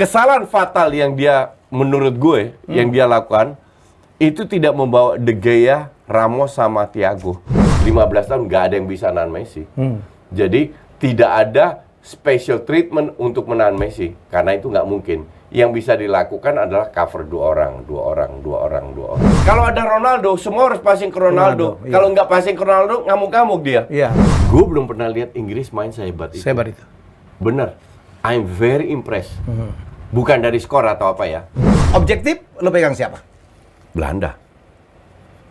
kesalahan fatal yang dia, menurut gue, yang dia lakukan, itu tidak membawa De Gea, Ramos, sama Thiago. 15 tahun nggak ada yang bisa nahan Messi. Jadi tidak ada special treatment untuk menahan Messi. Karena itu nggak mungkin. Yang bisa dilakukan adalah cover dua orang. Kalau ada Ronaldo, semua harus passing ke Ronaldo. Iya. Kalau nggak passing ke Ronaldo, ngamuk-ngamuk dia. Iya. Gue belum pernah lihat Inggris main sehebat itu. Sehebat itu. Bener. I'm very impressed. Bukan dari skor atau apa ya. Objektif, lo pegang siapa? Belanda.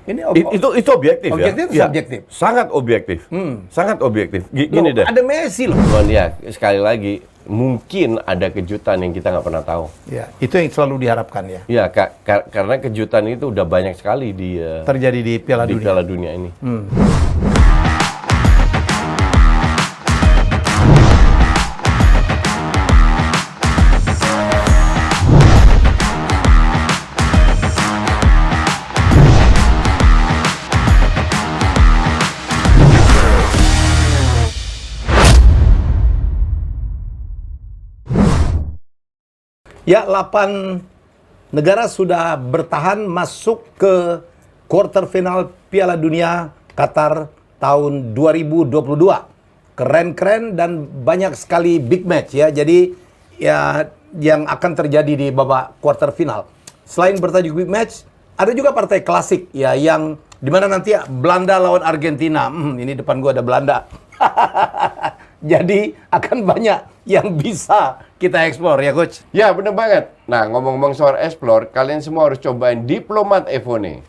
Ini Itu objektif, objektif ya? subjektif. Sangat objektif. Sangat objektif. Gini deh. Ada Messi loh. Cuman ya, sekali lagi, mungkin ada kejutan yang kita nggak pernah tahu. Ya, itu yang selalu diharapkan ya. Ya, karena kejutan itu udah banyak sekali Terjadi di Piala Dunia. Piala Dunia ini. Ya, 8 negara sudah bertahan masuk ke quarter final Piala Dunia Qatar tahun 2022. Keren-keren dan banyak sekali big match ya. Jadi ya yang akan terjadi di babak quarter final. Selain bertajuk big match, ada juga partai klasik ya yang dimana nanti Belanda lawan Argentina. Ini depan gua ada Belanda. Jadi akan banyak yang bisa kita eksplor ya Coach. Ya, bener banget. Nah, ngomong-ngomong soal explore, kalian semua harus cobain Diplomat Evo nih.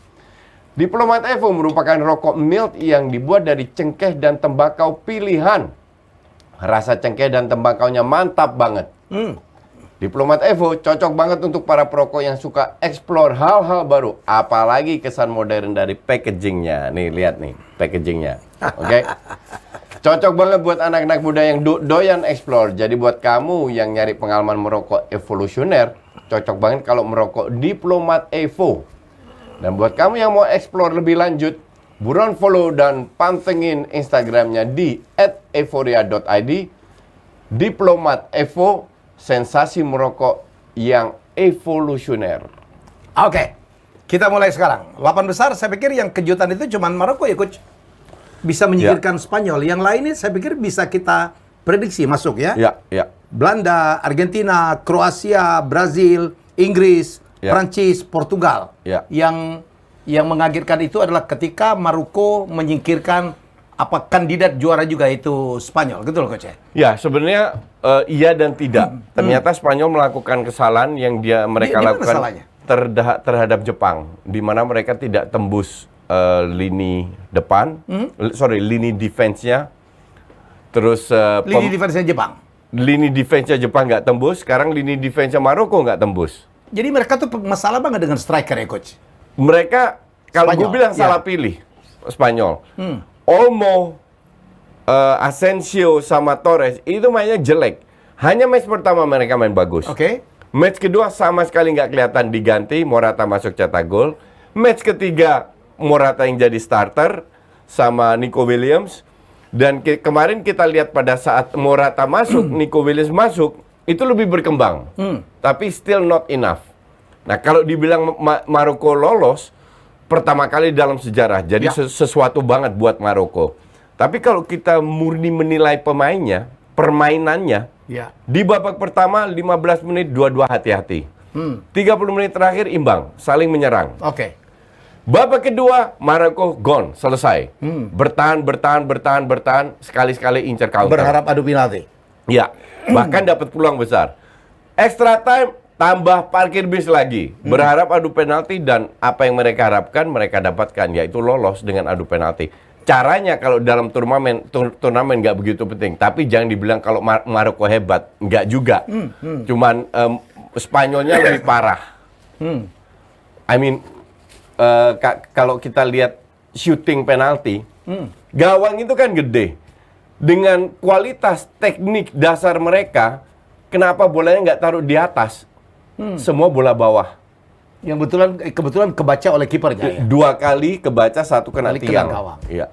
Diplomat Evo merupakan rokok mild yang dibuat dari cengkeh dan tembakau pilihan. Rasa cengkeh dan tembakaunya mantap banget. Diplomat Evo cocok banget untuk para perokok yang suka explore hal-hal baru. Apalagi kesan modern dari packagingnya. Nih, lihat nih packagingnya. Oke? Cocok banget buat anak-anak muda yang doyan explore. Jadi buat kamu yang nyari pengalaman merokok evolusioner, cocok banget kalau merokok Diplomat Evo. Dan buat kamu yang mau explore lebih lanjut, buruan follow dan pantengin Instagramnya di @euphoria.id. Diplomat Evo, sensasi merokok yang evolusioner. Oke, kita mulai sekarang. 8 besar, saya pikir yang kejutan itu cuma Maroko ya Coach. Bisa menyingkirkan Spanyol. Yang lainnya saya pikir bisa kita prediksi masuk ya. Ya. Belanda, Argentina, Kroasia, Brazil, Inggris, Prancis, Portugal. Ya. Yang mengagetkan itu adalah ketika Maroko menyingkirkan kandidat juara juga itu Spanyol. Gitu loh Coach ya? Ya, sebenarnya iya dan tidak. Ternyata Spanyol melakukan kesalahan yang mereka lakukan terhadap Jepang, di mana mereka tidak tembus lini depan, lini defense-nya. Terus lini defense-nya Jepang. Lini defense-nya Jepang nggak tembus, sekarang lini defense-nya Maroko nggak tembus. Jadi mereka tuh masalah banget dengan striker ya Coach. Mereka kalau gue bilang salah pilih Spanyol. Olmo, Asensio sama Torres itu mainnya jelek. Hanya match pertama mereka main bagus. Oke. Match kedua sama sekali nggak kelihatan diganti, Morata masuk cetak gol. Match ketiga Morata yang jadi starter sama Nico Williams. Dan kemarin kita lihat pada saat Morata masuk, Nico Williams masuk, itu lebih berkembang. Tapi still not enough. Nah, kalau dibilang Maroko lolos, pertama kali dalam sejarah. Jadi sesuatu banget buat Maroko. Tapi kalau kita murni menilai pemainnya, permainannya, di babak pertama 15 menit dua-dua hati-hati. 30 menit terakhir imbang, saling menyerang. Oke. Babak kedua, Maroko gone, selesai. Bertahan, sekali-sekali incer counter. Berharap adu penalti. Ya, bahkan dapat peluang besar. Extra time, tambah parkir bis lagi. Berharap adu penalti dan apa yang mereka harapkan, mereka dapatkan, yaitu lolos dengan adu penalti. Caranya kalau dalam turnamen nggak begitu penting. Tapi jangan dibilang kalau Maroko hebat, nggak juga. Cuman Spanyolnya lebih parah. I mean, kalau kita lihat shooting penalti, gawang itu kan gede. Dengan kualitas teknik dasar mereka, kenapa bolanya nggak taruh di atas? Semua bola bawah. Yang kebetulan kebaca oleh kipernya ya? 2 kali kebaca, 1 kena tiang. Gawang. Iya.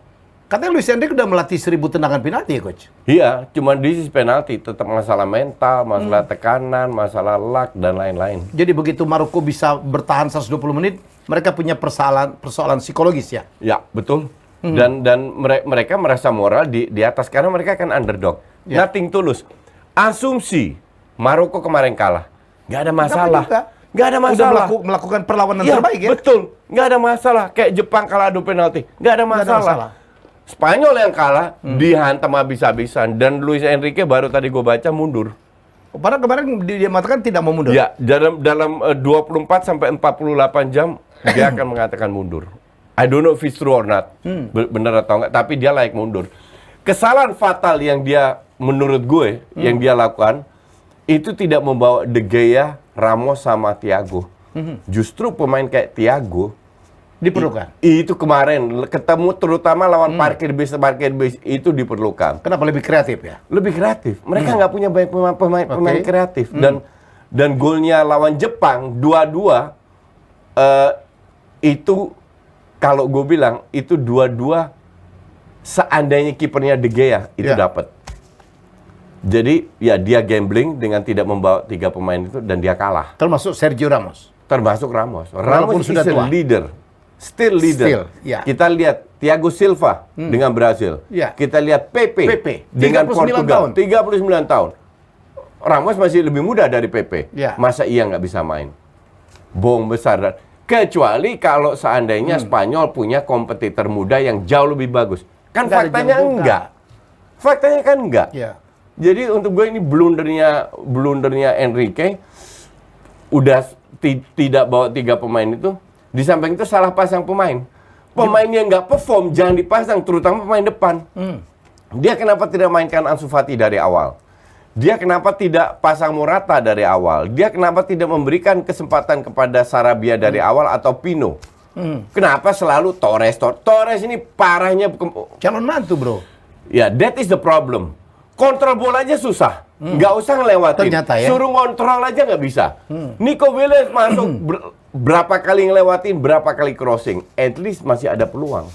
Katanya Luis Enrique udah melatih 1000 tendangan penalti ya, Coach? Iya, cuma di sisi penalti tetap masalah mental, masalah tekanan, masalah luck dan lain-lain. Jadi begitu Maroko bisa bertahan 120 menit, mereka punya persoalan psikologis ya? Ya, betul. Dan mereka merasa moral di atas karena mereka kan underdog. Ya. Nothing tulus. Asumsi Maroko kemarin kalah, nggak ada masalah. Nggak ada masalah. Udah melakukan perlawanan Ya, terbaik ya? betul. Nggak ada masalah. Kayak Jepang kalah adu penalti, nggak ada masalah. Spanyol yang kalah dihantam habis-habisan dan Luis Enrique baru tadi gue baca mundur. Padahal kemarin dia mengatakan tidak mau mundur. Ya, dalam 24 sampai 48 jam dia akan mengatakan mundur. I don't know if it's true or not. Bener atau enggak, tapi dia layak mundur. Kesalahan fatal yang dia menurut gue yang dia lakukan itu tidak membawa De Gea, Ramos sama Thiago. Justru pemain kayak Thiago Diperlukan. itu kemarin ketemu terutama lawan parkir bis itu diperlukan. Kenapa lebih kreatif ya? Lebih kreatif. Mereka nggak punya banyak pemain kreatif dan golnya lawan Jepang 2-2 itu kalau gue bilang itu 2-2 seandainya kipernya De Gea itu dapat. Jadi ya dia gambling dengan tidak membawa 3 pemain itu dan dia kalah. Termasuk Sergio Ramos. Termasuk Ramos. Walaupun Ramos sudah is a tua. leader. Still leader. Ya. Kita lihat Thiago Silva dengan Brasil. Ya. Kita lihat Pepe dengan 39 Portugal. tahun. 39 tahun. Ramos masih lebih muda dari Pepe. Ya. Masa iya nggak bisa main? Bohong besar. Dan kecuali kalau seandainya Spanyol punya kompetitor muda yang jauh lebih bagus. Kan Nggak ada faktanya jauh juga. enggak. Faktanya kan enggak. Ya. Jadi untuk gue ini blundernya Enrique udah tidak bawa 3 pemain itu. Di samping itu salah pasang pemain. Pemain yang nggak perform jangan dipasang, terutama pemain depan. Dia kenapa tidak mainkan Ansu Fati dari awal? Dia kenapa tidak pasang Morata dari awal? Dia kenapa tidak memberikan kesempatan kepada Sarabia dari awal atau Pino? Kenapa selalu Torres? Torres ini parahnya. Calon mantu, bro. Ya, that is the problem. Kontrol bola aja susah. Nggak usah ngelewatin. Ternyata ya. Suruh kontrol aja nggak bisa. Nico Williams masuk berapa kali ngelewatin, berapa kali crossing. At least masih ada peluang.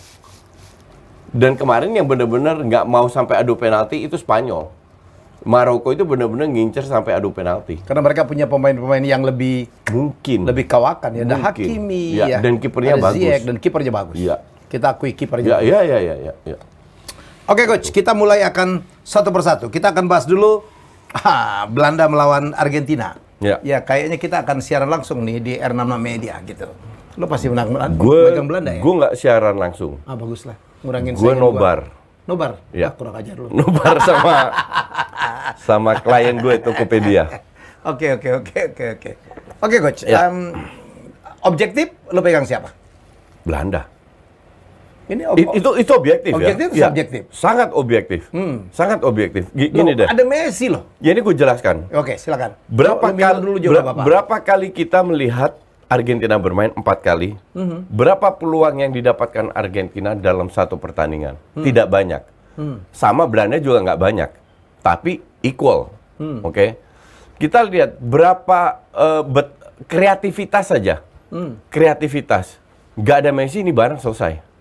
Dan kemarin yang benar-benar nggak mau sampai adu penalti itu Spanyol. Maroko itu benar-benar ngincer sampai adu penalti. Karena mereka punya pemain-pemain yang lebih kawakan ya. Ada Mungkin. Hakimi Ya, dan kipernya ada bagus. Ziyech, dan kipernya bagus. Iya. Kita akui kipernya. Ya, bagus. ya. Oke, Coach, kita mulai akan satu persatu. Kita akan bahas dulu Belanda melawan Argentina. Ya. Ya, kayaknya kita akan siaran langsung nih di R66 Media gitu. Lo pasti menang Gue megang Belanda ya? nggak siaran langsung. Bagus lah. Ngurangin Gue saingan nobar. Nobar? Ya. Kurang ajar lu. Nobar sama klien gue Tokopedia. Oke. Oke, Coach. Ya. Objektif lo pegang siapa? Belanda. Ini Itu objektif, objektif ya? subjektif? Sangat objektif. Sangat objektif. Gini deh. Ada Messi loh. Ya ini gue jelaskan. Oke, silakan. Berapa Lo minum kali dulu juga, Bapak. berapa kali kita melihat Argentina bermain 4 kali? Berapa peluang yang didapatkan Argentina dalam satu pertandingan? Tidak banyak. Sama Belanda juga nggak banyak. Tapi equal. Oke. Kita lihat berapa kreativitas saja. Kreativitas. Nggak ada Messi ini barang selesai.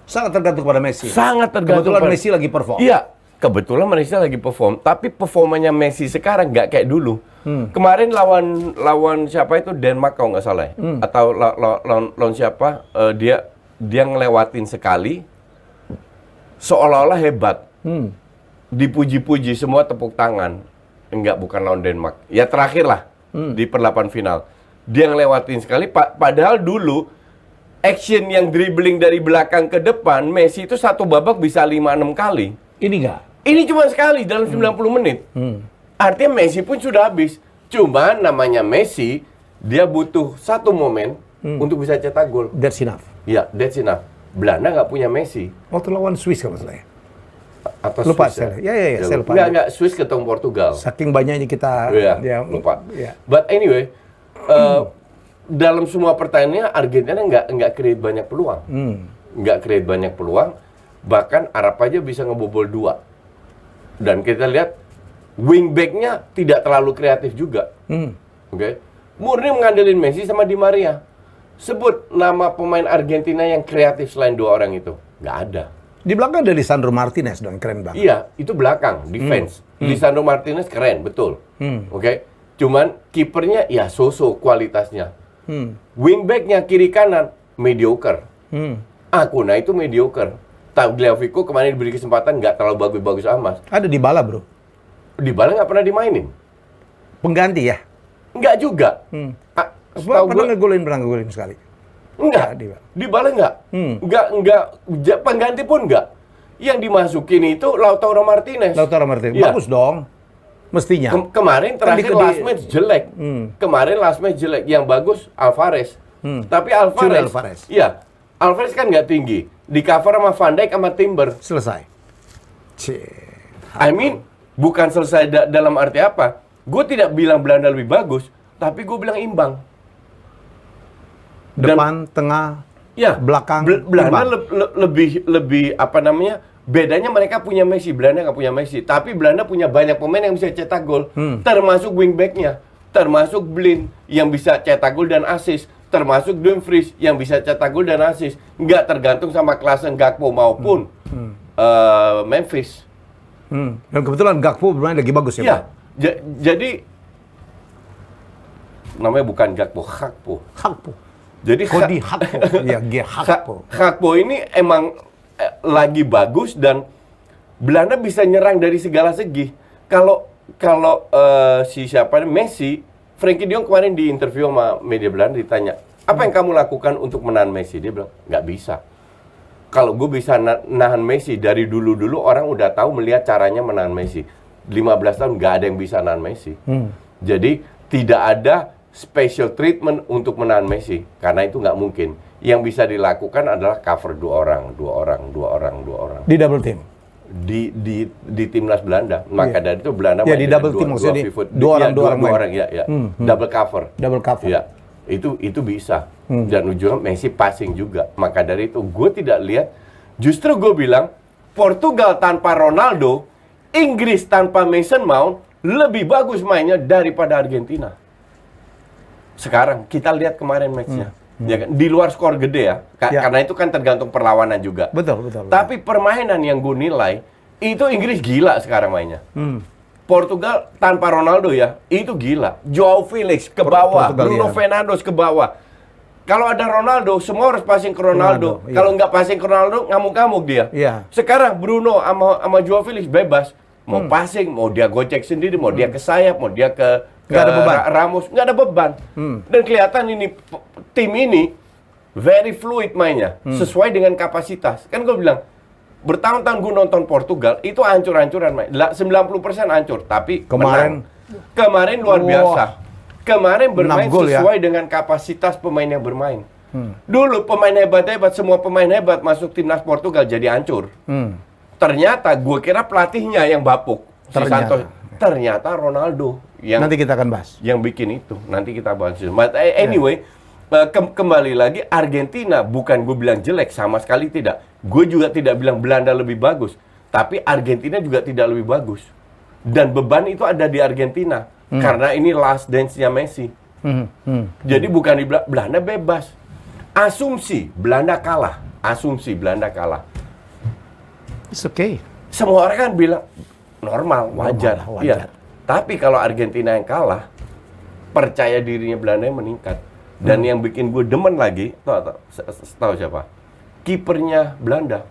Sangat tergantung pada Messi. Sangat tergantung. Kebetulan Messi lagi perform. Iya, kebetulan Messi lagi perform. Tapi performanya Messi sekarang nggak kayak dulu. Kemarin lawan siapa itu Denmark kalau nggak salah, ya? Atau lawan siapa? Dia ngelewatin sekali, seolah-olah hebat. Dipuji-puji semua tepuk tangan. Enggak, bukan lawan Denmark. Ya terakhir lah di perlapan final. Dia ngelewatin sekali. Padahal dulu action yang dribbling dari belakang ke depan, Messi itu satu babak bisa 5-6 kali. Ini enggak? Ini cuma sekali dalam 90 menit. Artinya Messi pun sudah habis. Cuma namanya Messi, dia butuh satu momen untuk bisa cetak gol. That's enough. Ya, that's enough. Belanda nggak punya Messi. Waktu lawan Swiss kalau saya. Atau Lupa Swiss, saya. Ya, saya lupa. Nggak, Swiss ketemu Portugal. Saking banyaknya kita Iya, lupa. Ya. But anyway, dalam semua pertandingan Argentina nggak create banyak peluang. Nggak create banyak peluang. Bahkan Arab aja bisa ngebobol 2. Dan kita lihat wingback-nya tidak terlalu kreatif juga. Oke. Murni mengandelin Messi sama Di Maria. Sebut nama pemain Argentina yang kreatif selain 2 orang itu. Nggak ada. Di belakang ada Lisandro Martinez dong, keren banget. Iya, itu belakang, defense. Lisandro Martinez keren, betul. Oke. Cuman kipernya ya so-so kualitasnya. Wingbacknya kiri kanan mediocre. Acuna itu mediocre. Tagliafico kemarin diberi kesempatan nggak terlalu bagus-bagus amat. Ada Dybala, bro. Dybala nggak pernah dimainin. Pengganti ya? Nggak juga. Setahu Pernah gue ngegolin sekali. enggak. Dybala. Dybala enggak. Enggak. Pengganti pun enggak. Yang dimasukin itu Lautaro Martinez. Lautaro Martinez. Iya. Bagus dong. Mestinya. Kemarin terakhir di- last match jelek. Kemarin last match jelek. Yang bagus Alvarez. Tapi Curi Alvarez. Alvarez. Iya. Alvarez kan nggak tinggi. Di cover sama Van Dijk sama Timber. Selesai. Cie. I mean, bukan selesai dalam arti apa. Gue tidak bilang Belanda lebih bagus. Tapi gue bilang imbang. Dan- Depan, tengah, Ya, belakang, Belanda imbang. lebih apa namanya? Bedanya mereka punya Messi, Belanda nggak punya Messi. Tapi Belanda punya banyak pemain yang bisa cetak gol, termasuk wingbacknya, termasuk Blind yang bisa cetak gol dan assist, termasuk Dumfries yang bisa cetak gol dan assist. Nggak tergantung sama Klaassen, Gakpo maupun Memphis. Dan kebetulan Gakpo bermain lagi bagus ya, Ya, Pak? jadi namanya bukan Gakpo, Gakpo. Gakpo. Jadi Cody Gakpo. Ya, Gakpo. Gakpo ini emang lagi bagus dan Belanda bisa nyerang dari segala segi. Kalau si siapa Messi, Frankie de Jong kemarin di interview sama media Belanda ditanya, apa yang kamu lakukan untuk menahan Messi? Dia bilang, nggak bisa. Kalau gue bisa nahan Messi dari dulu-dulu orang udah tahu melihat caranya menahan Messi. 15 tahun nggak ada yang bisa nahan Messi. Jadi tidak ada special treatment untuk menahan Messi karena itu nggak mungkin. Yang bisa dilakukan adalah cover dua orang. Di double team. Di timnas Belanda. Maka dari itu Belanda Ya, main di dengan double team maksudnya di- pivot. dua orang main. Ya. Double cover. Double cover. Ya, itu bisa. Dan ujungnya Messi passing juga. Maka dari itu gue tidak lihat. Justru gue bilang Portugal tanpa Ronaldo, Inggris tanpa Mason Mount lebih bagus mainnya daripada Argentina. Sekarang kita lihat kemarin matchnya. Ya kan? Di luar skor gede ya. Ya. Karena itu kan tergantung perlawanan juga. Betul. Tapi permainan yang gue nilai itu Inggris gila sekarang mainnya. Portugal tanpa Ronaldo ya, itu gila. Joao Felix ke bawah, Portugal, Bruno iya. Fernandes ke bawah. Kalau ada Ronaldo, semua harus passing ke Ronaldo. Ronaldo, iya. Kalau nggak passing ke Ronaldo, ngamuk-ngamuk dia. Iya. Sekarang Bruno sama Joao Felix bebas. Mau passing, mau dia gocek sendiri, mau dia ke sayap, mau dia ke Nggak ada beban. Ramos, nggak ada beban. Dan kelihatan ini tim ini very fluid mainnya, sesuai dengan kapasitas. Kan gue bilang, bertahun-tahun gue nonton Portugal, itu hancur-hancuran main. 90% hancur, tapi Kemarin- menang. Kemarin luar Wah. biasa. Kemarin bermain 6 gol ya. sesuai dengan kapasitas pemain yang bermain. Dulu pemain hebat-hebat, semua pemain hebat masuk timnas Portugal jadi hancur. Ternyata gue kira pelatihnya yang bapuk. Si Ternyata. Santos. Ternyata Ronaldo yang Nanti kita akan bahas. yang bikin itu. Nanti kita bahas. But anyway, kembali lagi Argentina bukan gue bilang jelek, sama sekali tidak. Gue juga tidak bilang Belanda lebih bagus, tapi Argentina juga tidak lebih bagus. Dan beban itu ada di Argentina karena ini last dance-nya Messi. Jadi bukan di Belanda bebas. Asumsi Belanda kalah. It's okay. Semua orang kan bilang normal, wajar. Wajar. Iya. Tapi kalau Argentina yang kalah, percaya dirinya Belanda yang meningkat. Dan yang bikin gue demen lagi, tahu siapa? Kipernya Belanda,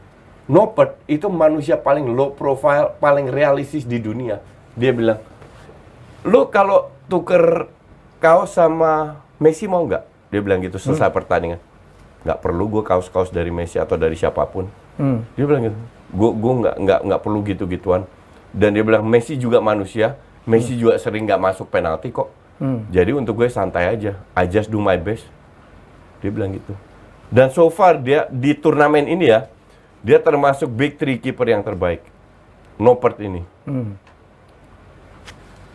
Noppert, itu manusia paling low profile, paling realistis di dunia. Dia bilang, lu kalau tuker kaos sama Messi mau nggak? Dia bilang gitu selesai pertandingan. Nggak perlu gue kaos-kaos dari Messi atau dari siapapun. Dia bilang gitu. Gue nggak perlu gitu-gituan. Dan dia bilang Messi juga manusia. Messi juga sering nggak masuk penalti kok. Jadi untuk gue santai aja. I just do my best. Dia bilang gitu. Dan so far dia di turnamen ini ya, dia termasuk big three keeper yang terbaik. Noppert ini.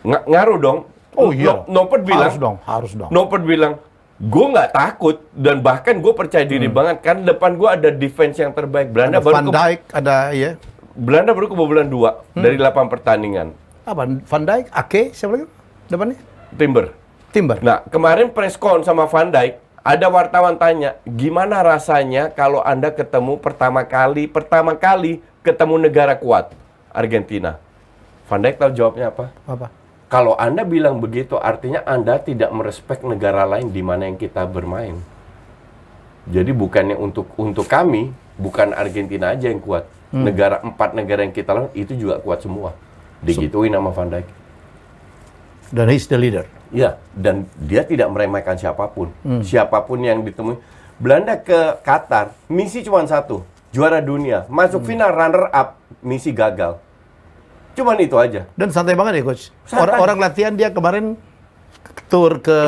Ngaruh dong. Oh iya. Noppert bilang. Harus dong. Noppert bilang, gue nggak takut dan bahkan gue percaya diri banget kan depan gue ada defense yang terbaik. Belanda Ada baru Van Dijk, ada ya. Belanda baru kebobolan 2 dari 8 pertandingan. Apa? Van Dijk, Ake, siapa lagi depannya? Timber. Timber. Nah, kemarin press con sama Van Dijk, Ada wartawan tanya, gimana rasanya kalau Anda ketemu pertama kali ketemu negara kuat, Argentina? Van Dijk tahu jawabnya apa? Apa? Kalau Anda bilang begitu, artinya Anda tidak merespek negara lain di mana yang kita bermain. Jadi bukannya untuk kami, bukan Argentina aja yang kuat. Empat negara yang kita lawan itu juga kuat semua. Digituin sama Van Dijk. Dan he's the leader. Ya, dan dia tidak meremehkan siapapun. Siapapun yang ditemui. Belanda ke Qatar, misi cuma satu, juara dunia. Masuk final runner up, misi gagal. Cuman itu aja. Dan santai banget ya, Coach. Santai. Orang latihan dia kemarin tour ke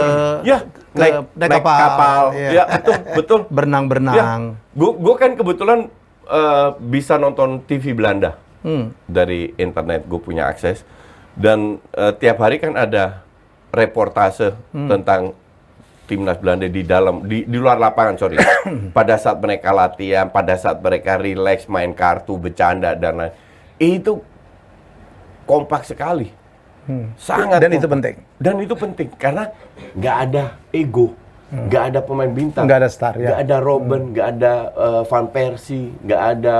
Ya, naik kapal. Ya. Ya, betul. Berenang-berenang. Gue kan kebetulan bisa nonton TV Belanda dari internet. Gue punya akses dan tiap hari kan ada reportase tentang timnas Belanda di luar lapangan, sorry. Pada saat mereka latihan, pada saat mereka rileks, main kartu, bercanda dan lain. Itu kompak sekali. Sangat Dan kompak. itu penting. Dan itu penting karena nggak ada ego, nggak ada pemain bintang, Nggak ada star, ya. nggak ada Robben, nggak ada Van Persie, nggak ada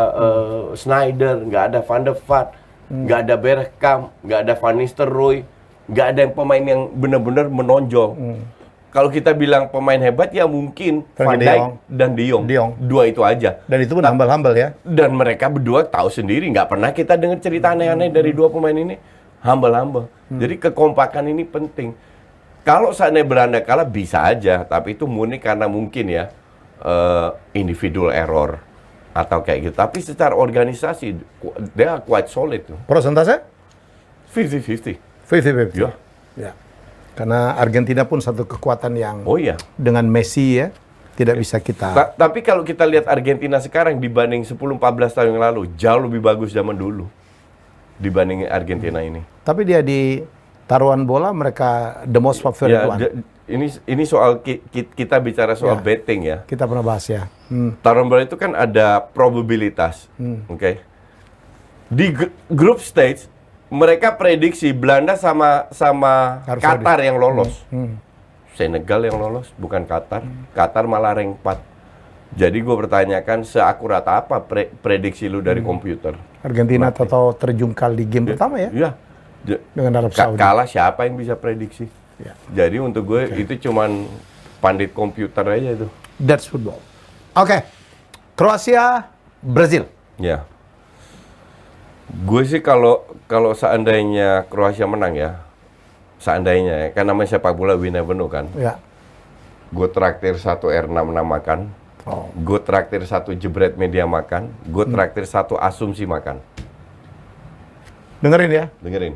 Sneijder, nggak ada Van der Vaart, nggak ada Bergkamp, nggak ada Van Nistelrooy, nggak ada yang pemain yang benar-benar menonjol. Kalau kita bilang pemain hebat ya mungkin Van Frankie de Dijk Jong. dan De Jong. De Jong. Dua itu aja. Dan itu pun humble-humble ya. Dan mereka berdua tahu sendiri, nggak pernah kita dengar cerita aneh-aneh dari dua pemain ini. Humble-humble. Jadi kekompakan ini penting. Kalau seandainya Belanda kalah bisa aja, tapi itu murni karena mungkin ya individual error atau kayak gitu. Tapi secara organisasi, dia quite solid tuh. Persentase? 50-50. 50-50. Ya. Ya. Karena Argentina pun satu kekuatan yang Oh iya. dengan Messi ya, tidak bisa kita... Tapi kalau kita lihat Argentina sekarang dibanding 10-14 tahun yang lalu, jauh lebih bagus zaman dulu dibanding Argentina ini. Tapi dia di taruhan bola mereka the most favorite one. Ini soal kita bicara soal Ya. betting ya. Kita pernah bahas ya. Taruhan bola itu kan ada probabilitas, oke? Di group stage mereka prediksi Belanda sama Arab Qatar yang lolos. Senegal yang lolos, bukan Qatar. Qatar malah rank 4. Jadi gue pertanyakan seakurat apa prediksi lu dari komputer? Argentina atau terjungkal di game pertama ya Iya. dengan Arab Saudi. Kalah siapa yang bisa prediksi? Ya. Jadi untuk gue itu cuman pandit komputer aja itu. That's football. Oke. Kroasia, Brazil. Ya. Gue sih kalau seandainya Kroasia menang ya, seandainya ya, kan namanya sepak bola we never know kan. Ya. Gue traktir 1 R66 makan, gue traktir 1 jebret media makan, gue traktir 1 asumsi makan. Dengerin ya. Dengerin,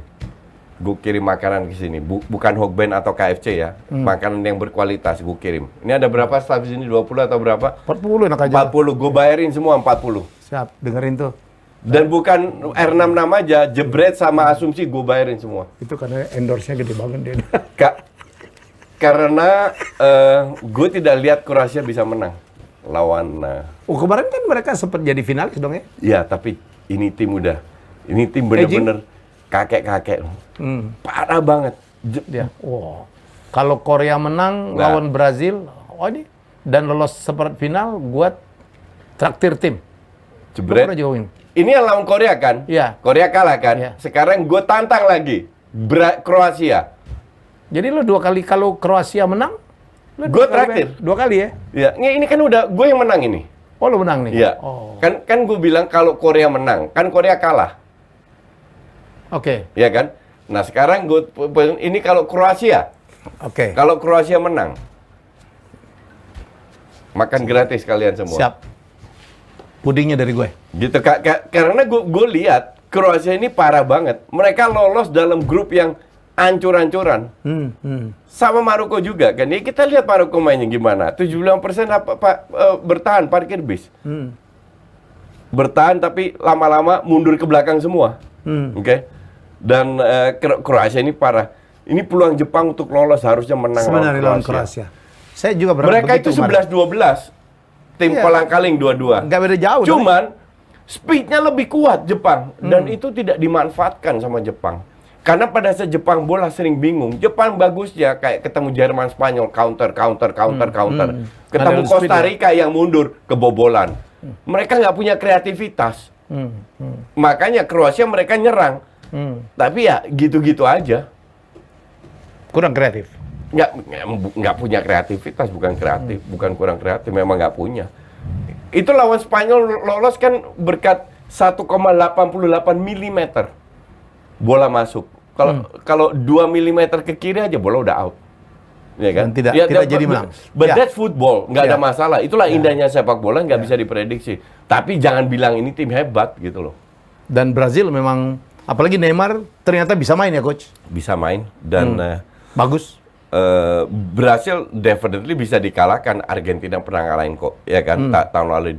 gue kirim makanan ke sini, bukan Hokben atau KFC ya, makanan yang berkualitas gue kirim. Ini ada berapa staff di sini? 20 atau berapa? 40 enak aja. 40, gue bayarin semua 40. Siap, dengerin tuh. Dan bukan R66 aja, jebret sama asumsi gue bayarin semua. Itu karena endorse-nya gede banget dia. Karena gue tidak lihat Kroasia bisa menang lawan. Oh, kemarin kan mereka sempat jadi finalis dong ya? Ya, tapi ini tim udah, ini tim bener-bener kakek-kakek, parah banget. Ya. Wow. Kalau Korea menang Nah. lawan Brazil, ini dan lolos seperempat final, gua traktir tim. Jebret. Gua pernah jauhin. Ini yang lawan Korea kan? Iya. Korea kalah kan? Iya. Sekarang gue tantang lagi Kroasia. Jadi lo 2 kali kalau Kroasia menang, lo Gua 2 kali traktir. 2 kali ya? Ya, ini kan udah gue yang menang ini. Oh, lo menang nih? Iya. Oh. Kan gue bilang kalau Korea menang, kan Korea kalah. Oke. Ya kan? Nah sekarang ini kalau Kroasia, Oke. kalau Kroasia menang, makan gratis kalian semua. Siap. Pudingnya dari gue. Gitu karena gue lihat Kroasia ini parah banget. Mereka lolos dalam grup yang ancur-ancuran. Sama Maroko juga kan. Ya kita lihat Maroko mainnya gimana. 75% bertahan parkir bis. Bertahan tapi lama-lama mundur ke belakang semua. Oke. Dan Kroasia ini parah. Ini peluang Jepang untuk lolos harusnya menang Sebenarnya lawan Kroasia. Saya juga pernah Mereka itu 11-12. Tim Iya. kolang-kaling dua-dua. Nggak beda jauh. Cuman speednya lebih kuat Jepang dan itu tidak dimanfaatkan sama Jepang. Karena pada saat Jepang bola sering bingung. Jepang bagusnya kayak ketemu Jerman, Spanyol, counter. Ketemu Ada Costa speed, Rica yang mundur, kebobolan. Mereka nggak punya kreativitas. Makanya Kroasia mereka nyerang. Tapi ya gitu-gitu aja. Kurang kreatif. Nggak punya kreativitas, bukan kreatif, bukan kurang kreatif, memang nggak punya. Itu lawan Spanyol lolos kan berkat 1,88 mm bola masuk. Kalau 2 mm ke kiri aja bola udah out. Ya kan? Dan tidak jadi menang. But Ya. that's football, nggak ada Ya. masalah. Itulah indahnya sepak bola, nggak bisa diprediksi. Tapi jangan bilang ini tim hebat gitu loh. Dan Brazil memang, apalagi Neymar ternyata bisa main ya coach. Bisa main dan Bagus. Brasil definitely bisa dikalahkan. Argentina pernah ngalahin kok, ya kan? Tahun lalu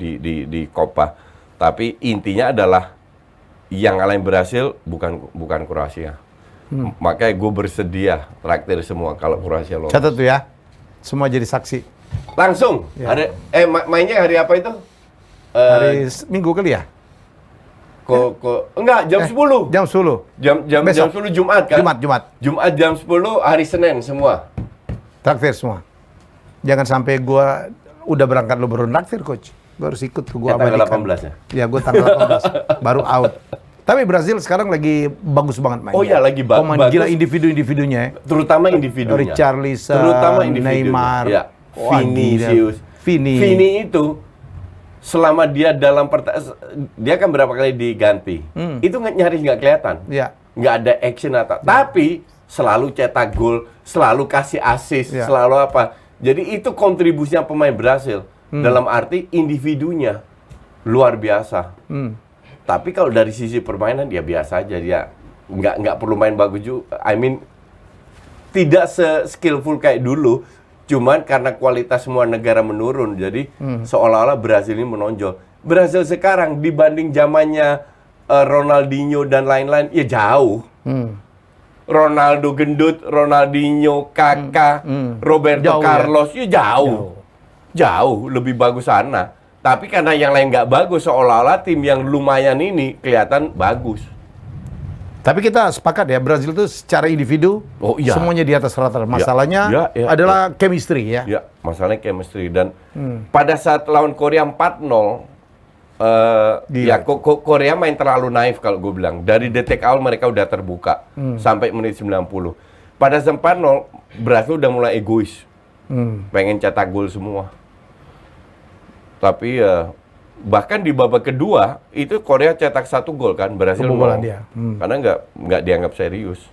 di Copa. Tapi intinya adalah yang ngalahin Brasil bukan Kroasia. Makanya gue bersedia traktir semua kalau Kroasia lolos. Catat tuh ya. Semua jadi saksi. Langsung. Ya. Mainnya hari apa itu? Hari Minggu kali ya? Enggak, jam 10. Jam 10. Jam Besok. 10 Jumat kan? Jumat. Jam 10 hari Senin semua. Traktir semua. Jangan sampai gua udah berangkat lo baru traktir coach. Gua harus ikut tuh gua tanggal abadikan. 18 ya? Ya gua tanggal 18 baru out. Tapi Brazil sekarang lagi bagus banget mainnya. Oh iya, lagi Pemain bagus. gila individu-individunya ya. Terutama individunya. Richarlison, Terutama individunya. Neymar, Ya. wah, Vinicius. Vini. Vini itu selama dia dalam dia kan berapa kali diganti. Itu nyaris nggak kelihatan. Ya. Nggak ada action atau. Tapi selalu cetak gol, selalu kasih assist, Ya. selalu apa. Jadi itu kontribusinya pemain Brasil. Dalam arti individunya luar biasa. Tapi kalau dari sisi permainan dia biasa aja, dia nggak perlu main bagus juga. I mean tidak se-skillful kayak dulu, cuman karena kualitas semua negara menurun, jadi seolah-olah Brasil ini menonjol. Brasil sekarang dibanding zamannya Ronaldinho dan lain-lain, ya jauh. Ronaldo gendut, Ronaldinho, Kakak, Roberto Jauh, ya. Carlos, ya jauh, lebih bagus sana. Tapi karena yang lain nggak bagus, seolah-olah tim yang lumayan ini kelihatan bagus. Tapi kita sepakat ya, Brazil itu secara individu Oh, iya. semuanya di atas rata-rata. Masalahnya Ya, adalah chemistry ya. Ya, masalahnya chemistry. Dan pada saat lawan Korea 4-0, Gila. ya Korea main terlalu naif kalau gue bilang. Dari detik awal mereka udah terbuka sampai menit 90. Pada saat 4-0, Brazil udah mulai egois. Pengen cetak gol semua. Tapi bahkan di babak kedua itu Korea cetak 1 gol kan, Brasil Kebobolan 0. dia. Karena nggak dianggap serius.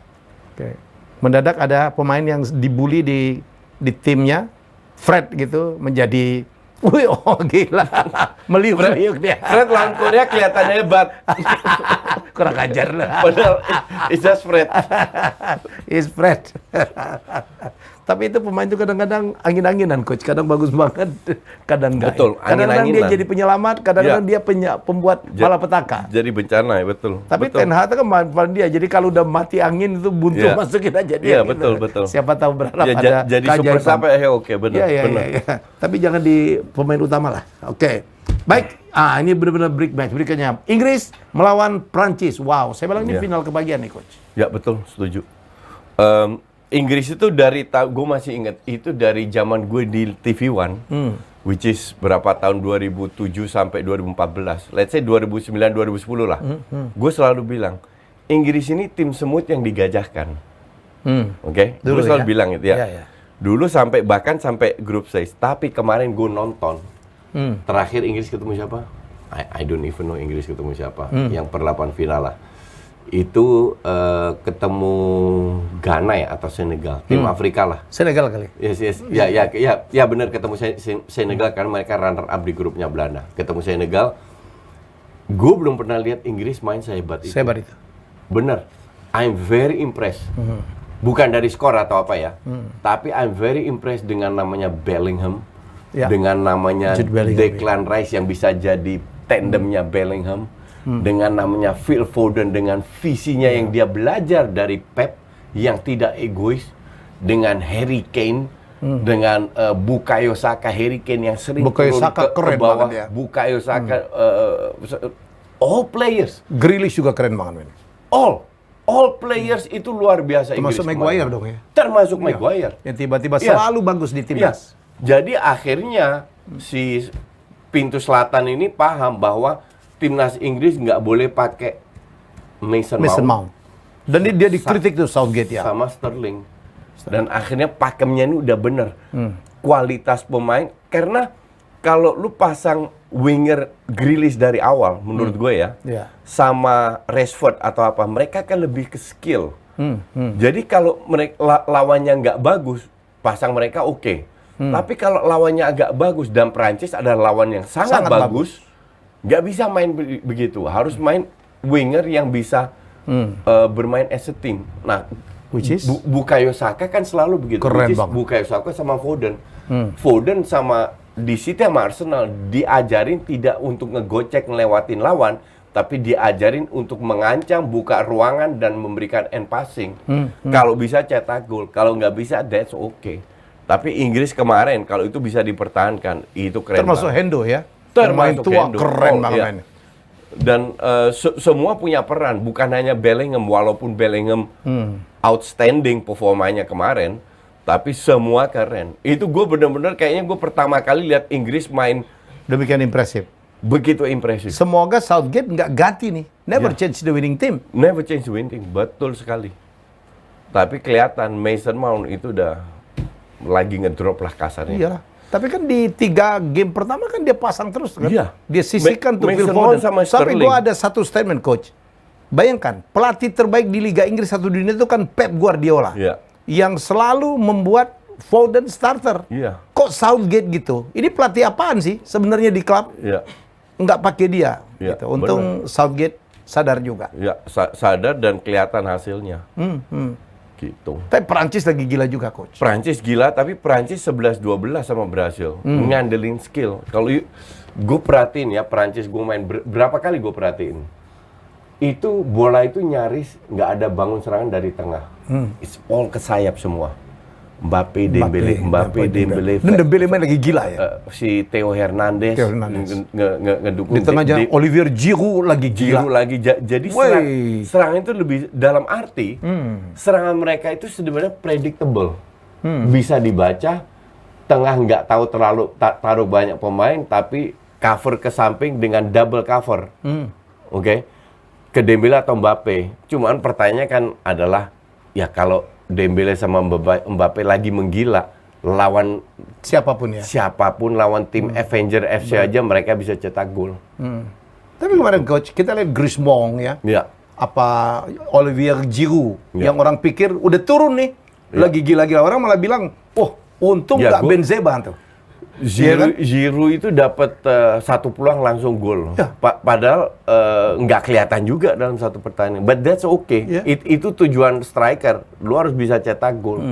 Oke. Mendadak ada pemain yang dibully di timnya, Fred gitu menjadi, wih, oh gila, meliuk-meliuk dia. Fred lawan Korea kelihatan hebat. Kurang ajar lah. Padahal it's just Fred. Is Fred. Tapi itu pemain itu kadang-kadang angin-anginan coach, kadang bagus banget, kadang enggak. Betul, Kadang-kadang dia angin-anginan. jadi penyelamat, kadang-kadang dia pembuat malapetaka. Jadi bencana ya, betul. Tapi betul. Ten Hag itu kan manfaat dia. Jadi kalau udah mati angin itu buntu Iya. masukin aja dia. Iya, gitu. betul. Siapa tahu berharap Ya, ada jadi super sub ya oke, benar. Iya. Tapi jangan di pemain utama lah. Oke. Baik. Ini benar-benar break match. Berikutnya Inggris melawan Prancis. Wow, saya bilang ini Iya. final kebagian nih coach. Ya betul, setuju. Inggris itu gue masih ingat itu dari zaman gue di TV One, which is berapa tahun 2007 sampai 2014. Let's say 2009 2010 lah. Gue selalu bilang Inggris ini tim semut yang digajahkan. Oke? Dulu Gue selalu ya? bilang itu ya. Iya. Dulu bahkan sampai grup stage. Tapi kemarin gue nonton. Terakhir Inggris ketemu siapa? I don't even know Inggris ketemu siapa. Yang perlapan final lah. Itu ketemu Ghana ya atau Senegal, tim Afrika lah. Senegal kali. Yes. Ya benar ketemu Senegal karena mereka runner up di grupnya Belanda. Ketemu Senegal. Gue belum pernah lihat Inggris main sehebat itu. Sehebat itu. Bener. I'm very impressed. Bukan dari skor atau apa ya. Tapi I'm very impressed dengan namanya Bellingham. Ya. Dengan namanya Jude Bellingham, Declan Rice yang bisa jadi tandemnya Bellingham. Dengan namanya Phil Foden, dengan visinya yang dia belajar dari Pep yang tidak egois, dengan Harry Kane, dengan Bukayo Saka. Harry Kane yang sering Bukayo turun Saka ke keren bawah. banget ya. Bukayo Saka, all players, Grealish juga keren banget ini. all all players itu luar biasa Termasuk Inggris Maguire kemarin. dong ya. Termasuk Maguire. Yang tiba-tiba Iya. selalu bagus di Iya. timnas. Jadi akhirnya si pintu selatan ini paham bahwa timnas Inggris nggak boleh pakai Mason Mason Mount Mount. Dan dia dikritik tuh Southgate ya. sama Sterling. Dan akhirnya pakemnya ini udah bener. Kualitas pemain, karena kalau lu pasang winger Grealish dari awal, menurut gue ya, Iya. sama Rashford atau apa, mereka kan lebih ke skill. Jadi kalau mereka lawannya nggak bagus, pasang mereka oke. Tapi kalau lawannya agak bagus dan Prancis adalah lawan yang sangat, Sangat bagus, nggak bisa main begitu. Harus main winger yang bisa bermain as a team. Nah, Which is? Bukayo Saka kan selalu begitu. Keren Which is banget. Bukayo Saka sama Foden. Foden sama di City sama Arsenal diajarin tidak untuk ngegocek ngelewatin lawan, tapi diajarin untuk mengancam, buka ruangan dan memberikan end passing. Kalau bisa cetak gol, kalau nggak bisa that's okay. Tapi Inggris kemarin kalau itu bisa dipertahankan, itu keren Termasuk banget. Hendo ya. Termasuk Pemain tua Hendo. keren Oh, banget iya. mainnya. Dan semua punya peran, bukan hanya Bellingham, walaupun Bellingham outstanding performanya kemarin, tapi semua keren. Itu gue bener-bener kayaknya gue pertama kali lihat Inggris main Demikian impresif. begitu impresif. Semoga Southgate nggak ganti nih. Never Ya. change the winning team. Never change winning, betul sekali. Tapi kelihatan Mason Mount itu udah lagi ngedrop lah kasarnya. Iyalah. Tapi kan di 3 game pertama kan dia pasang terus kan. Iya. Dia sisihkan tuh Phil Mason Foden. Mount sama Sampai Sterling. gua ada satu statement coach. Bayangkan, pelatih terbaik di Liga Inggris satu dunia itu kan Pep Guardiola. Iya. Yang selalu membuat Foden starter. Iya. Kok Southgate gitu? Ini pelatih apaan sih sebenarnya di klub? Iya. Nggak pakai dia. Iya, Gitu. Untung Southgate sadar juga. Ya, sadar dan kelihatan hasilnya. Gitu. Tapi Perancis lagi gila juga coach. Prancis gila, tapi Prancis 11-12 sama Brasil. Ngandelin skill. Kalau gue perhatiin ya, Prancis gue main berapa kali gue perhatiin. Itu bola itu nyaris nggak ada bangun serangan dari tengah. It's all ke sayap semua. Mbappe, Dembele, Dan Dembele main lagi gila ya. si Theo Hernandez, Theo Hernandez. ngedukung Di tengah jalan Olivier Giroud lagi gila. Giroud lagi. Jadi Wey. serangan itu lebih dalam arti serangan mereka itu sebenarnya predictable, bisa dibaca. Tengah nggak tahu terlalu taruh banyak pemain, tapi cover ke samping dengan double cover, oke? Ke Dembele atau Mbappe. Cuman pertanyaannya kan adalah ya kalau Dembele sama Mbappe lagi menggila, lawan Siapapun ya. siapapun, lawan tim Avenger FC aja mereka bisa cetak gol. Tapi kemarin coach, kita lihat Griezmann ya. Ya. Apa Olivier Giroud Ya. yang orang pikir udah turun nih. Lagi gila-gila. Orang malah bilang, "Oh, untung Ya, nggak Benzema tuh." Iya Giroud itu dapat satu peluang langsung gol. Ya. Padahal nggak kelihatan juga dalam satu pertandingan. But that's okay. Ya. Itu tujuan striker. Lu harus bisa cetak gol.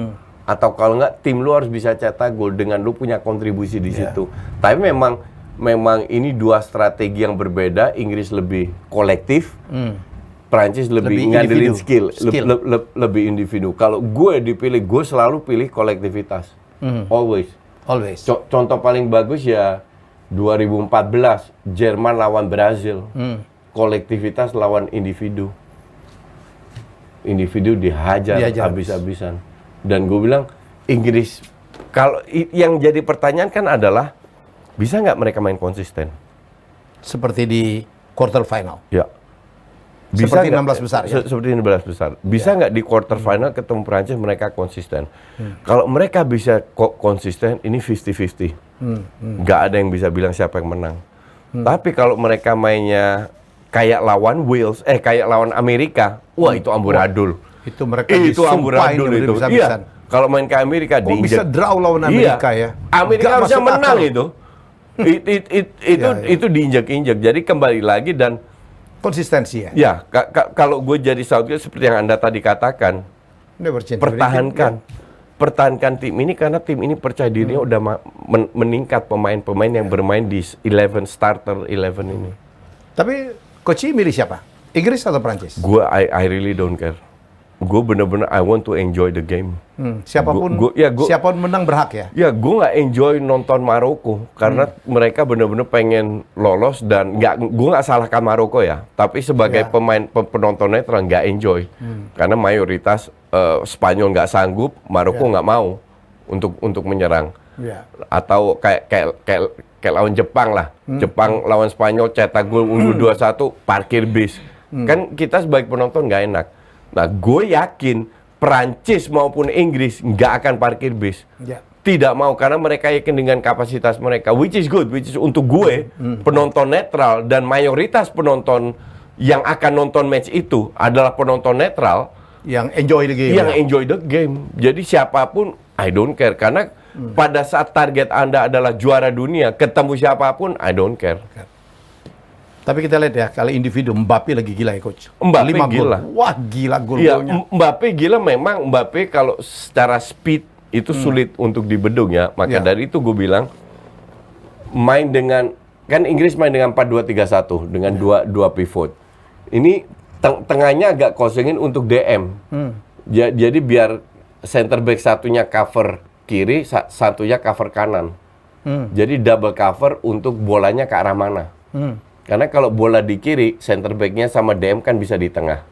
Atau kalau nggak, tim lu harus bisa cetak gol dengan lu punya kontribusi di situ. Tapi memang ini dua strategi yang berbeda. Inggris lebih kolektif. Prancis lebih ngandelin individu. skill. Lebih individu. Kalau gue dipilih, gue selalu pilih kolektivitas. Always. Always. Contoh paling bagus ya 2014 Jerman lawan Brazil. Kolektivitas lawan individu. Individu dihajar Dihajar habis-habisan. Dan gue bilang Inggris, kalau yang jadi pertanyaan kan adalah bisa nggak mereka main konsisten? Seperti di quarter final. Ya. Seperti nggak- 16 besar, ya? Seperti 16 besar. Bisa nggak di quarter final ketemu Prancis mereka konsisten? Kalau mereka bisa konsisten, ini 50-50. Nggak ada yang bisa bilang siapa yang menang. Tapi kalau mereka mainnya kayak lawan Wales, kayak lawan Amerika, wah itu amburadul. Itu mereka Itu disumpahin amburadul itu. habis-habisan. Iya. Kalau main ke Amerika, Oh, bisa draw lawan Iya. Amerika ya. Amerika Nggak harusnya masuk menang akal. itu. Iya. Itu diinjak-injak. Jadi kembali lagi dan Konsistensi ya. ya kalau gue jadi Southgate seperti yang Anda tadi katakan, Never change. pertahankan tim ini karena tim ini percaya dirinya udah meningkat, pemain-pemain yang bermain di 11 starter 11 ini. Tapi coach milih siapa? Inggris atau Prancis? Gue I really don't care. gue bener-bener I want to enjoy the game. Siapapun menang berhak ya. Ya, gue nggak enjoy nonton Maroko karena mereka bener-bener pengen lolos dan gue nggak salahkan Maroko ya. Tapi sebagai pemain penonton netral nggak enjoy karena mayoritas Spanyol nggak sanggup, Maroko nggak mau untuk menyerang. Atau kayak lawan Jepang lah. Jepang lawan Spanyol cetak gol unggul 2-1 parkir bis. Kan kita sebagai penonton nggak enak. Nah, gue yakin Prancis maupun Inggris nggak akan parkir bis. Tidak mau karena mereka yakin dengan kapasitas mereka, which is good, which is untuk gue penonton netral dan mayoritas penonton yang akan nonton match itu adalah penonton netral yang enjoy the game. Yang enjoy the game. Jadi siapapun I don't care karena pada saat target Anda adalah juara dunia, ketemu siapapun I don't care. Tapi kita lihat ya, kalau individu Mbappe lagi gila ya coach. Mbappe 5 gila. Gol. Wah gila gol-golnya. Mbappe gila memang. Mbappe kalau secara speed itu sulit untuk dibendung ya. Maka dari itu gue bilang main dengan, kan Inggris main dengan 4-2-3-1 dengan dua pivot. Ini tengahnya agak kosongin untuk DM. Jadi biar center back satunya cover kiri, satunya cover kanan. Jadi double cover untuk bolanya ke arah mana. Karena kalau bola di kiri, center back-nya sama DM kan bisa di tengah.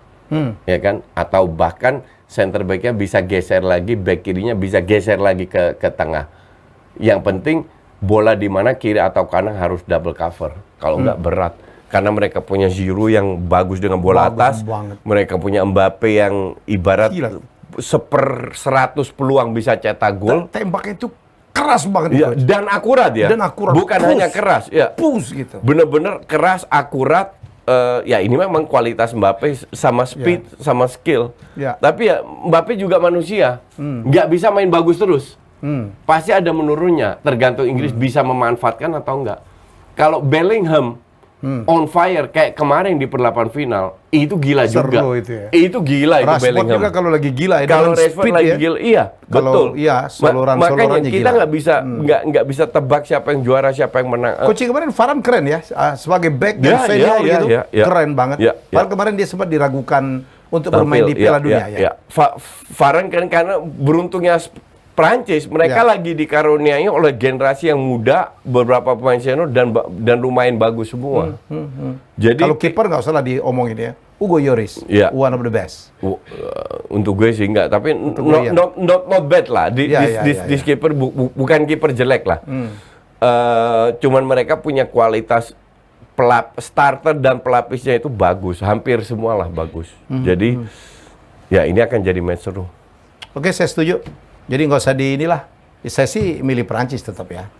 Ya kan? Atau bahkan center back-nya bisa geser lagi, back kirinya bisa geser lagi ke tengah. Yang penting bola di mana kiri atau kanan harus double cover. Kalau nggak berat. Karena mereka punya Giroud yang bagus dengan bola atas. Mereka punya Mbappe yang ibarat 1/100 peluang bisa cetak gol. Tembaknya itu keras banget ya, dan akurat ya. Dan akurat. Bukan hanya keras, ya. Push gitu. Bener-bener keras, akurat. Ya ini memang kualitas Mbappe sama speed, sama skill. Tapi ya Mbappe juga manusia. Nggak bisa main bagus terus. Pasti ada menurunnya. Tergantung Inggris bisa memanfaatkan atau enggak. Kalau Bellingham on fire kayak kemarin di perlapan final, itu gila juga. Itu ya. Itu gila itu Rashford Bellingham. juga kalau lagi gila ya. Kalau Rashford lagi gila, iya, betul. Iya, makanya kita nggak bisa nggak bisa tebak siapa yang juara, siapa yang menang. Coach kemarin Varane keren ya, sebagai back dan senior gitu, keren banget. Padahal kemarin dia sempat diragukan untuk bermain di Piala Dunia ya. Varane kan karena beruntungnya Prancis, mereka lagi dikaruniai oleh generasi yang muda, beberapa pemain senior dan lumayan bagus semua. Jadi kalau kiper nggak usah lah diomongin ya. Hugo Lloris, one of the best. Untuk gue sih enggak, tapi not bad lah. Di kiper bukan kiper jelek lah. Cuman mereka punya kualitas starter dan pelapisnya itu bagus, hampir semua lah bagus. Jadi ya ini akan jadi match seru. Oke, saya setuju. Jadi nggak usah saya sih milih Prancis tetap ya.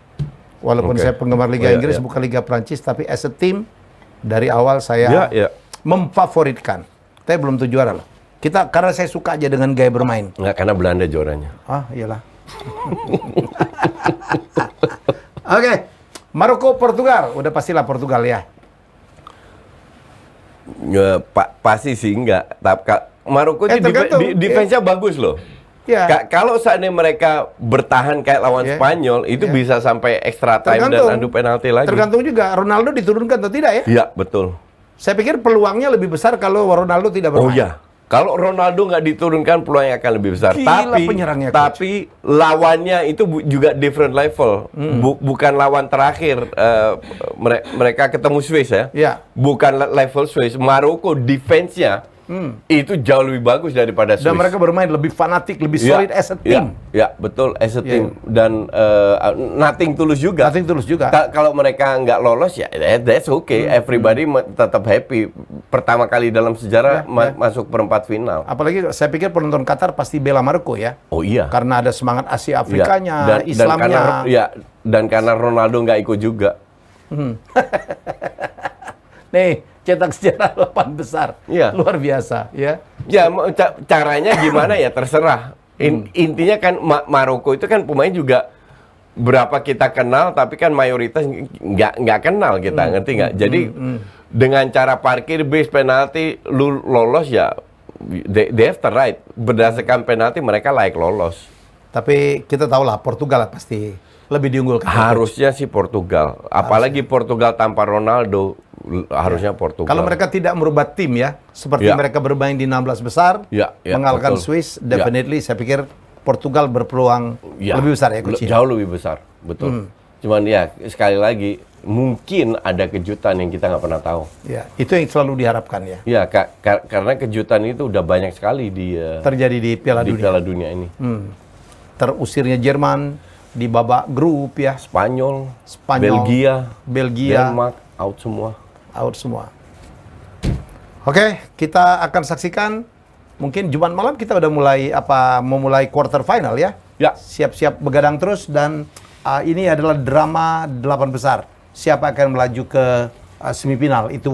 Walaupun saya penggemar Liga Inggris, bukan Liga Prancis, tapi as a team dari awal saya memfavoritkan. Tapi belum tuh juara loh. Karena saya suka aja dengan gaya bermain. Nggak, karena Belanda juaranya. Iyalah. Oke, Maroko Portugal, udah pastilah Portugal ya. Pasti sih enggak. Maroko itu defense-nya bagus loh. Kalau seandainya mereka bertahan kayak lawan Spanyol, itu bisa sampai extra time dan adu penalti lagi. Tergantung juga Ronaldo diturunkan atau tidak ya? Iya, betul. Saya pikir peluangnya lebih besar kalau Ronaldo tidak bermain. Oh iya. Kalau Ronaldo nggak diturunkan, peluangnya akan lebih besar. Tapi lawannya itu juga different level. Bukan lawan terakhir. Mereka ketemu Swiss ya. Bukan level Swiss. Maroko defense-nya itu jauh lebih bagus daripada Swiss. Dan mereka bermain lebih fanatik, lebih solid as a team. Ya, betul, as a team. Dan nothing tulus juga. Kalau mereka nggak lolos ya, that's okay. Everybody tetap happy. Pertama kali dalam sejarah masuk perempat final. Apalagi saya pikir penonton Qatar pasti bela Maroko ya. Oh iya. Karena ada semangat Asia Afrikanya, Islamnya. Dan karena Ronaldo nggak ikut juga. Nih, cetak sejarah 8 besar. Luar biasa ya. Ya, caranya gimana ya terserah. Intinya kan Maroko itu kan pemain juga berapa kita kenal, tapi kan mayoritas nggak kenal kita, ngerti nggak? Jadi dengan cara parkir bis penalti lu lolos ya, they have the right. Berdasarkan penalti mereka layak lolos. Tapi kita tahu lah Portugal pasti lebih diunggulkan. Harusnya sih Portugal. Apalagi Portugal tanpa Ronaldo. harusnya Portugal. Kalau mereka tidak merubah tim ya, seperti Ya. mereka bermain di 16 besar, Ya, mengalahkan betul. Swiss, definitely saya pikir Portugal berpeluang lebih besar ya, Coach. Jauh lebih besar, betul. Cuman ya sekali lagi mungkin ada kejutan yang kita nggak pernah tahu. Ya, itu yang selalu diharapkan ya. Ya, karena kejutan itu udah banyak sekali di Terjadi di Piala Dunia. Piala Dunia ini. Terusirnya Jerman di babak grup ya, Spanyol, Spanyol, Belgia, Denmark, out semua. out semua. Oke, kita akan saksikan mungkin Jumat malam kita udah memulai quarter final ya. Ya. Siap-siap begadang terus dan ini adalah drama 8 besar. Siapa akan melaju ke semifinal itu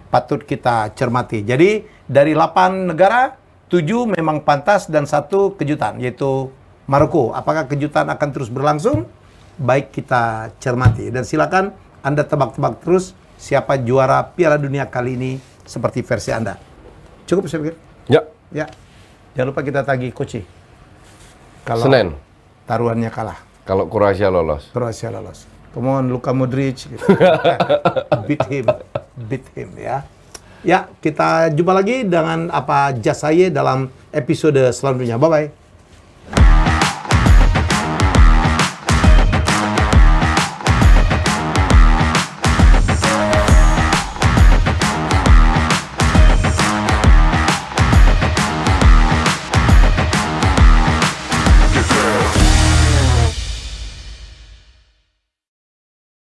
patut kita cermati. Jadi dari 8 negara, 7 memang pantas dan 1 kejutan yaitu Maroko. Apakah kejutan akan terus berlangsung? Baik kita cermati dan silakan Anda tebak-tebak terus siapa juara Piala Dunia kali ini seperti versi Anda. Cukup saya pikir. Ya. Ya. Jangan lupa kita tagih Koci. Kalau Senin. taruhannya kalah, Kalau Kroasia lolos. Kroasia lolos. Come on, Luka Modric. Gitu. beat him ya. Ya, kita jumpa lagi dengan Jasaye dalam episode selanjutnya. Bye bye.